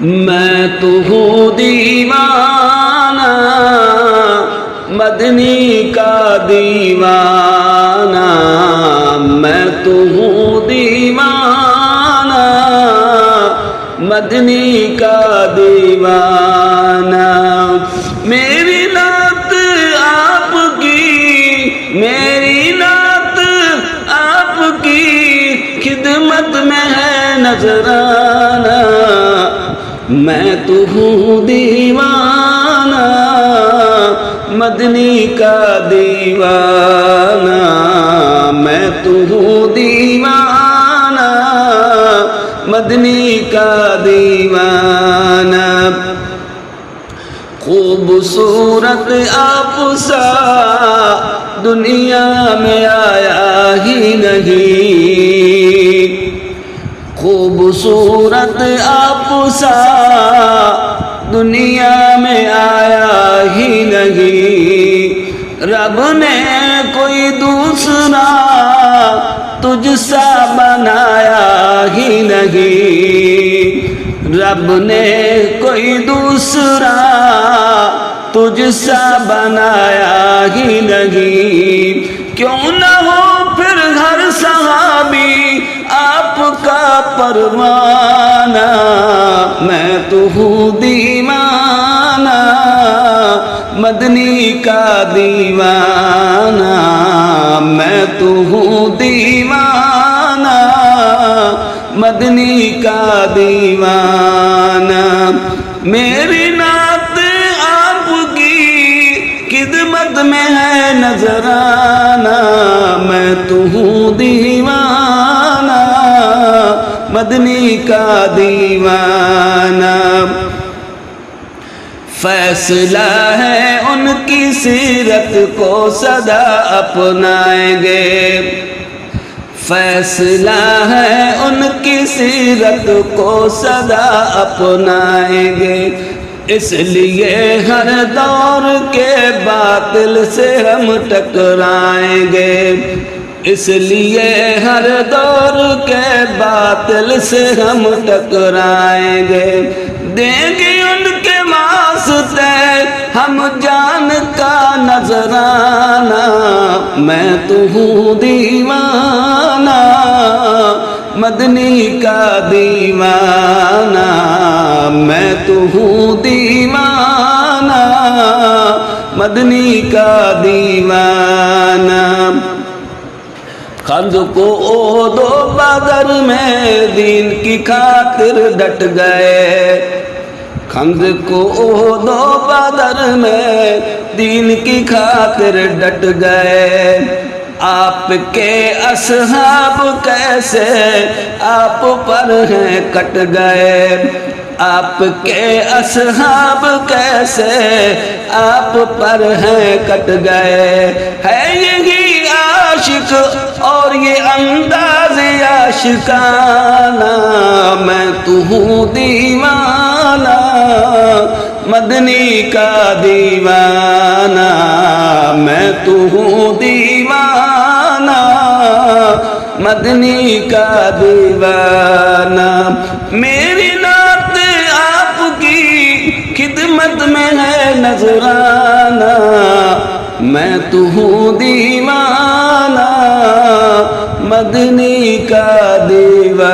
میں تو ہوں دیوانہ مدنی کا دیوانہ، میں تو ہوں دیوانہ مدنی کا دیوانہ۔ میری نعت آپ کی، میری نعت آپ کی خدمت میں ہے نذرانہ، میں تو ہوں دیوانہ مدنی کا دیوانہ، میں تو ہوں دیوانہ مدنی کا دیوانہ۔ خوبصورت آپ سا دنیا میں آیا ہی نہیں، خوبصورت آپ سا دنیا میں آیا ہی نہیں، رب نے کوئی دوسرا تجھ سا بنایا ہی نہیں، رب نے کوئی دوسرا تجھ سا بنایا ہی نہیں۔ کیوں نہ ہو پھر ہر صحابی آپ کا پروانہ، میں تو ہوں دیوانہ مدنی کا دیوانہ، میں تو ہوں دیوانہ مدنی کا دیوانہ۔ میری نعت آپ کی خدمت میں ہے نذرانہ، میں تو ہوں دیوانہ مدنی کا دیوانہ۔ فیصلہ ہے ان کی سیرت کو سدا اپنائیں گے، فیصلہ ہے ان کی سیرت کو سدا اپنائیں گے، اس لیے ہر دور کے باطل سے ہم ٹکرائیں گے، اس لیے ہر دور کے باطل سے ہم ٹکرائیں گے، دیں گے ان کے واسطے ہم جان کا نذرانہ، میں تو ہوں دیوانہ مدنی کا دیوانہ، میں تو ہوں دیوانہ مدنی کا دیوانہ۔ خندق و احد و بدر میں دین کی خاطر ڈٹ گئے، خندق و احد و بدر میں دین کی خاطر ڈٹ گئے، آپ کے اصحاب کیسے آپ پر ہیں کٹ گئے، آپ کے اصحاب کیسے آپ پر ہیں کٹ گئے، ہے یہی عاشق اور یہ انداز عاشقانہ، میں تو ہوں دیوانہ مدنی کا دیوانہ، میں تو ہوں دیوانہ مدنی کا دیوانہ۔ میری نعت آپ کی خدمت میں ہے نذرانہ، میں تو ہوں دیوانہ مدنی کا دیوانہ۔